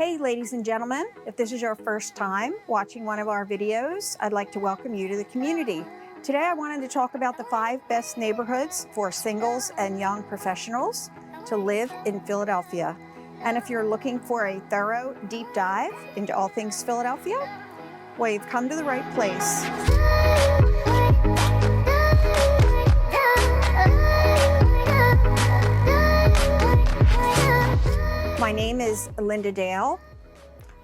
Hey ladies and gentlemen, if this is your first time watching one of our videos, I'd like to welcome you to the community. Today I wanted to talk about the 5 best neighborhoods for singles and young professionals to live in Philadelphia. And if you're looking for a thorough, deep dive into all things Philadelphia, well, you've come to the right place. My name is Linda Dale.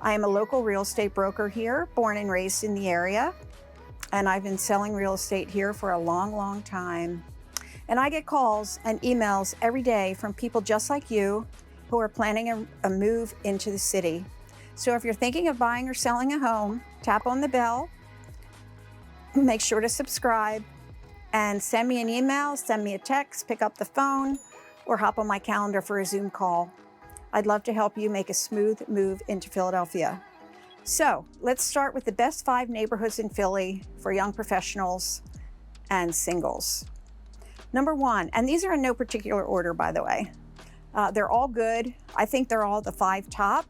I am a local real estate broker here, born and raised in the area, and I've been selling real estate here for a long time. And I get calls and emails every day from people just like you who are planning a move into the city. So if you're thinking of buying or selling a home, tap on the bell, make sure to subscribe, and send me an email, send me a text, pick up the phone, or hop on my calendar for a Zoom call. I'd love to help you make a smooth move into Philadelphia. So let's start with the best 5 neighborhoods in Philly for young professionals and singles. Number 1, and these are in no particular order, by the way. They're all good. I think they're all the 5 top,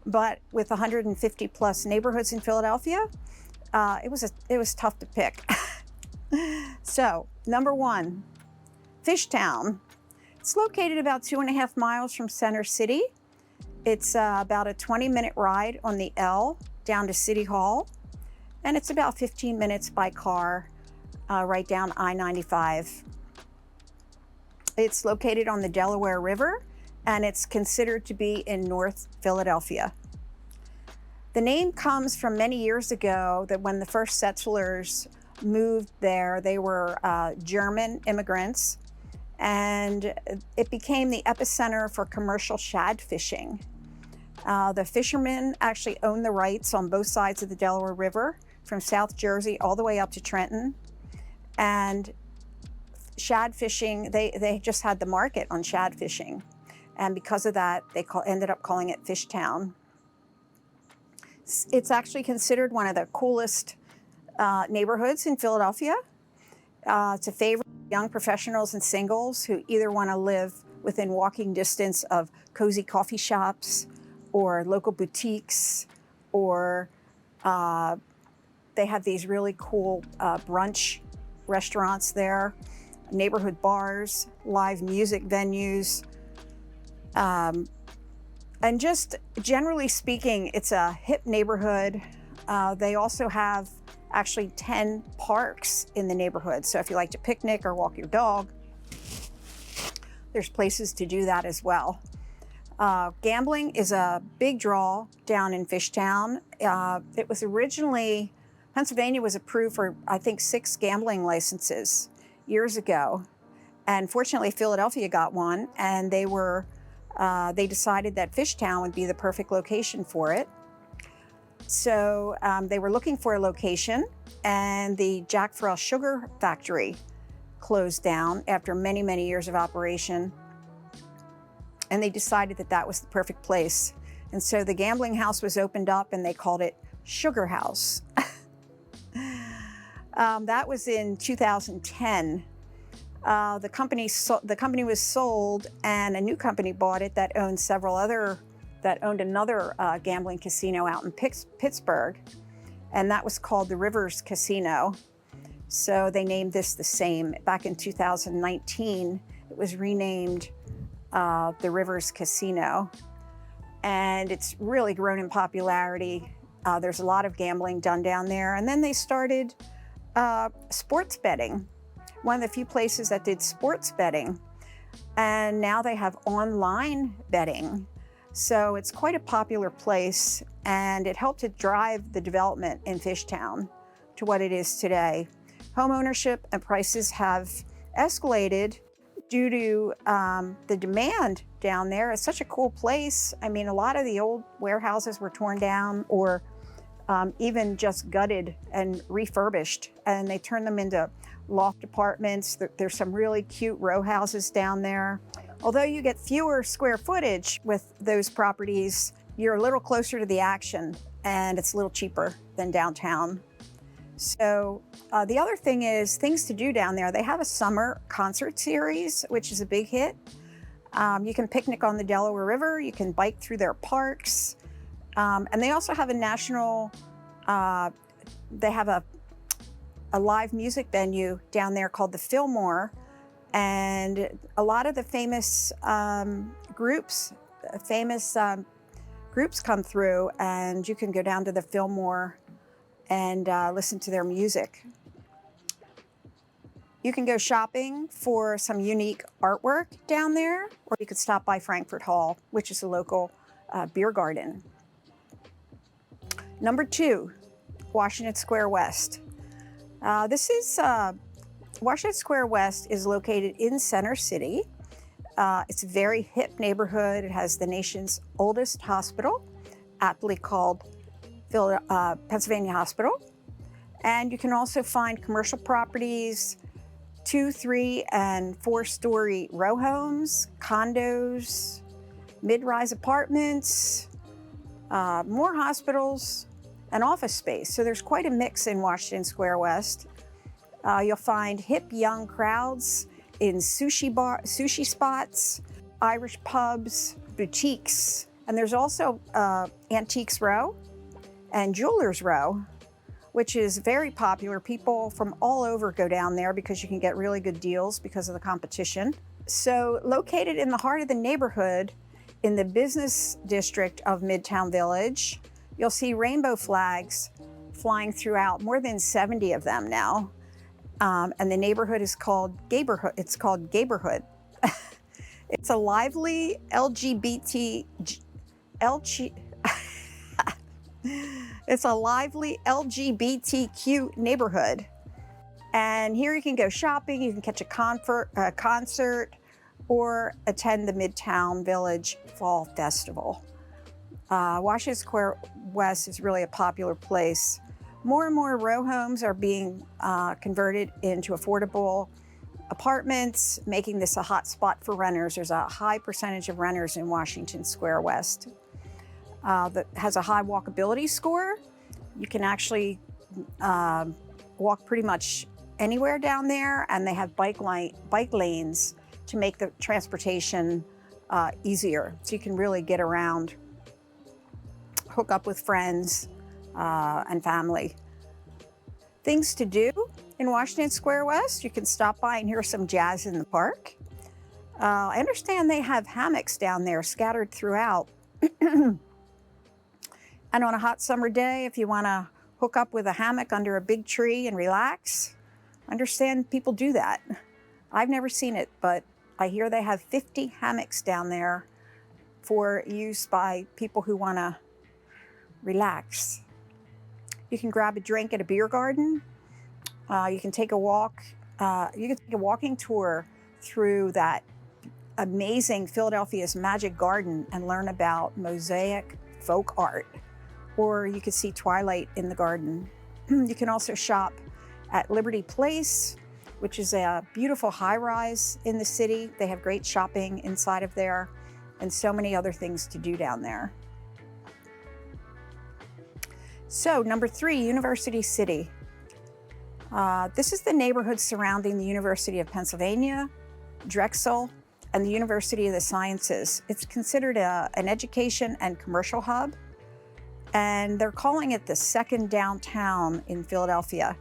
but with 150 plus neighborhoods in Philadelphia, it was tough to pick. So number 1, FISHTOWN. It's located about 2.5 miles from Center City. It's about a 20-minute ride on the L down to City Hall, and it's about 15 minutes by car right down I-95. It's located on the Delaware River, and it's considered to be in North Philadelphia. The name comes from many years ago that when the first settlers moved there, they were German immigrants, and it became the epicenter for commercial shad fishing. The fishermen actually owned the rights on both sides of the Delaware River, from South Jersey all the way up to Trenton. And shad fishing, they just had the market on shad fishing. And because of that, they ended up calling it FISHTOWN. It's actually considered one of the coolest neighborhoods in Philadelphia. It's a favorite of young professionals and singles who either want to live within walking distance of cozy coffee shops or local boutiques, or they have these really cool brunch restaurants there, neighborhood bars, live music venues, and just generally speaking, it's a hip neighborhood. They also have actually 10 parks in the neighborhood. So if you like to picnic or walk your dog, there's places to do that as well. Gambling is a big draw down in FISHTOWN. It was originally, Pennsylvania was approved for, I think, 6 gambling licenses years ago. And fortunately, Philadelphia got one, and they decided that FISHTOWN would be the perfect location for it. So they were looking for a location, and the Jack Frost Sugar Factory closed down after many years of operation. And they decided that that was the perfect place. And so the gambling house was opened up, and they called it Sugar House. That was in 2010. The company was sold, and a new company bought it that owned another gambling casino out in Pittsburgh, and that was called the Rivers Casino. So they named this the same. Back in 2019, it was renamed the Rivers Casino, and it's really grown in popularity. There's a lot of gambling done down there, and then they started sports betting, one of the few places that did sports betting, and now they have online betting. So it's quite a popular place, and it helped to drive the development in FISHTOWN to what it is today. Home ownership and prices have escalated due to the demand down there. It's such a cool place. I mean, a lot of the old warehouses were torn down or even just gutted and refurbished, and they turned them into loft apartments. There's some really cute row houses down there. Although you get fewer square footage with those properties, you're a little closer to the action, and it's a little cheaper than downtown. So the other thing is things to do down there. They have a summer concert series, which is a big hit. You can picnic on the Delaware River. You can bike through their parks. And they also have a national, they have a live music venue down there called the Fillmore. And a lot of the famous groups come through, and you can go down to the Fillmore and listen to their music. You can go shopping for some unique artwork down there, or you could stop by Frankfurt Hall, which is a local beer garden. Number 2, Washington Square West. Washington Square West is located in Center City. It's a very hip neighborhood. It has the nation's oldest hospital, aptly called Pennsylvania Hospital. And you can also find commercial properties, 2-, 3-, and 4-story row homes, condos, mid-rise apartments, more hospitals, and office space. So there's quite a mix in Washington Square West. You'll find hip young crowds in sushi spots, Irish pubs, boutiques, and there's also Antiques Row and Jewelers Row, which is very popular. People from all over go down there because you can get really good deals because of the competition. So located in the heart of the neighborhood, in the business district of Midtown Village, you'll see rainbow flags flying throughout, more than 70 of them now. And the neighborhood is called Gaberhood. It's called Gaberhood. It's a lively It's a lively LGBTQ neighborhood. And here you can go shopping, you can catch a concert, or attend the Midtown Village Fall Festival. Washington Square West is really a popular place. More and more row homes are being converted into affordable apartments, making this a hot spot for renters. There's a high percentage of renters in Washington Square West. That has a high walkability score. You can actually walk pretty much anywhere down there, and they have bike lanes to make the transportation easier. So you can really get around, hook up with friends and family. Things to do in Washington Square West: you can stop by and hear some jazz in the park. I understand they have hammocks down there scattered throughout. And on a hot summer day, if you want to hook up with a hammock under a big tree and relax, I understand people do that. I've never seen it, but I hear they have 50 hammocks down there for use by people who want to relax. You can grab a drink at a beer garden. You can take a walk. You can take a walking tour through that amazing Philadelphia's Magic Garden and learn about mosaic folk art. Or you could see twilight in the garden. You can also shop at Liberty Place, which is a beautiful high-rise in the city. They have great shopping inside of there and so many other things to do down there. So, number 3, University City. This is the neighborhood surrounding the University of Pennsylvania, Drexel, and the University of the Sciences. It's considered an education and commercial hub, and they're calling it the second downtown in Philadelphia.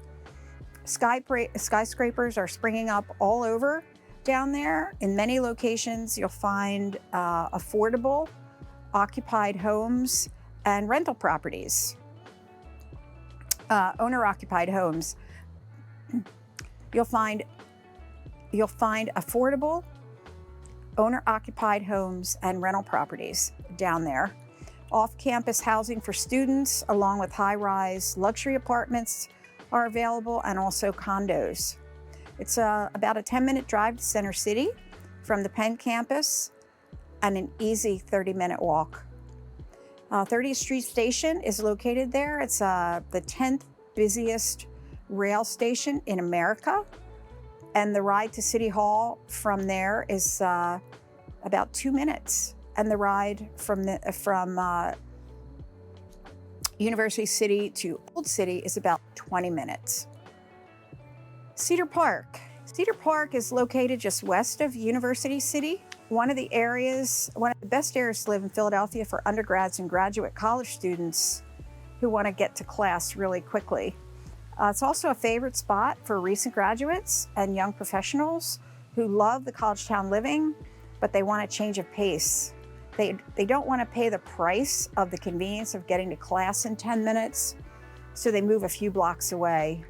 Skyscrapers are springing up all over down there. In many locations, you'll find affordable, occupied homes and rental properties. Owner-occupied homes. You'll find affordable, owner-occupied homes and rental properties down there. Off-campus housing for students, along with high-rise luxury apartments, are available, and also condos. It's about a 10-minute drive to Center City from the Penn campus, and an easy 30-minute walk. 30th Street Station is located there. It's the 10th busiest rail station in America, and the ride to City Hall from there is about 2 minutes, and the ride from University City to Old City is about 20 minutes. Cedar Park. Cedar Park is located just west of University City. one of the best areas to live in Philadelphia for undergrads and graduate college students who want to get to class really quickly. It's also a favorite spot for recent graduates and young professionals who love the college town living, but they want a change of pace. They don't want to pay the price of the convenience of getting to class in 10 minutes, so they move a few blocks away.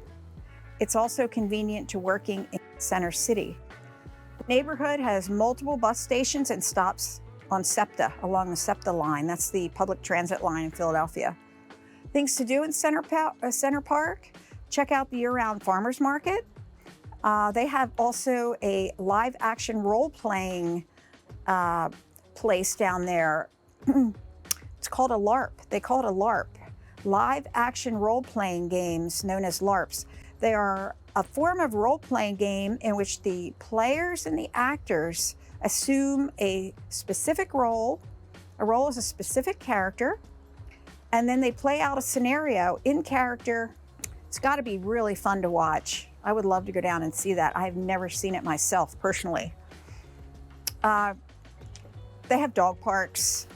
It's also convenient to working in Center City. The neighborhood has multiple bus stations and stops on SEPTA, along the SEPTA line. That's the public transit line in Philadelphia. Things to do in Center Park: check out the year-round farmers market. They have also a live action role-playing place down there. It's called a LARP. They call it a LARP. Live action role-playing games known as LARPs. They are a form of role-playing game in which the players and the actors assume a specific role. A role is a specific character, and then they play out a scenario in character. It's got to be really fun to watch. I would love to go down and see that. I've never seen it myself personally. They have dog parks,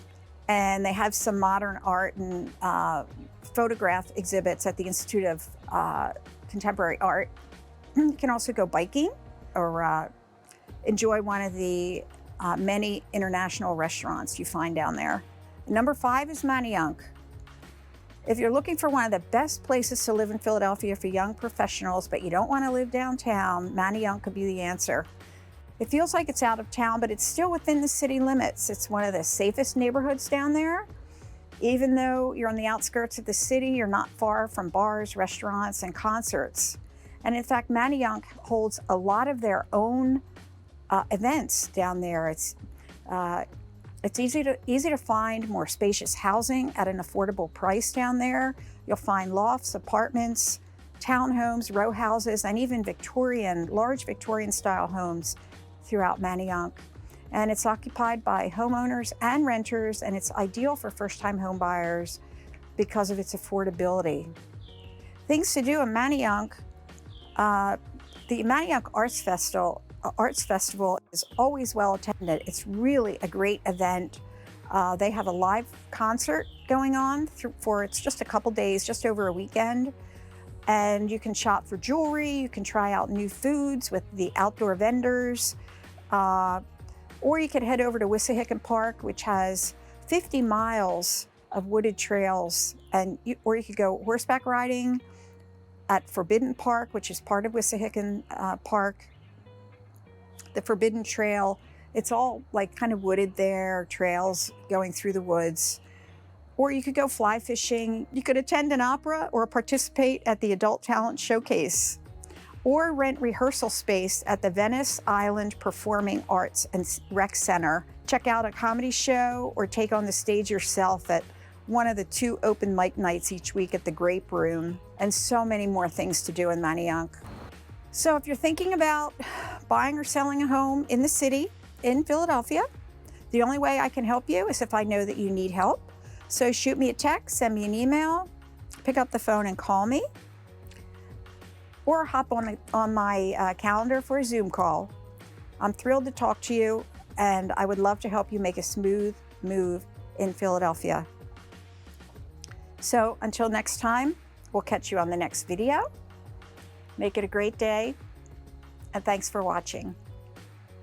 and they have some modern art and photograph exhibits at the Institute of Contemporary Art. You can also go biking or enjoy one of the many international restaurants you find down there. Number 5 is MANAYUNK. If you're looking for one of the best places to live in Philadelphia for young professionals, but you don't want to live downtown, MANAYUNK could be the answer. It feels like it's out of town, but it's still within the city limits. It's one of the safest neighborhoods down there. Even though you're on the outskirts of the city, you're not far from bars, restaurants, and concerts. And in fact, MANAYUNK holds a lot of their own events down there. It's easy to find more spacious housing at an affordable price down there. You'll find lofts, apartments, townhomes, row houses, and even large Victorian style homes throughout MANAYUNK. And it's occupied by homeowners and renters, and it's ideal for first-time home buyers because of its affordability. Things to do in MANAYUNK: the MANAYUNK Arts Festival is always well attended. It's really a great event. They have a live concert going on it's just a couple days, just over a weekend. And you can shop for jewelry, you can try out new foods with the outdoor vendors, or you could head over to Wissahickon Park, which has 50 miles of wooded trails, or you could go horseback riding at Forbidden Park, which is part of Wissahickon Park. The Forbidden Trail, it's all like kind of wooded there, trails going through the woods. Or you could go fly fishing. You could attend an opera or participate at the Adult Talent Showcase, or rent rehearsal space at the Venice Island Performing Arts and Rec Center. Check out a comedy show or take on the stage yourself at one of the 2 open mic nights each week at the Grape Room, and so many more things to do in MANAYUNK. So if you're thinking about buying or selling a home in the city, in Philadelphia, the only way I can help you is if I know that you need help. So shoot me a text, send me an email, pick up the phone and call me, or hop on my calendar for a Zoom call. I'm thrilled to talk to you, and I would love to help you make a smooth move in Philadelphia. So until next time, we'll catch you on the next video. Make it a great day, and thanks for watching.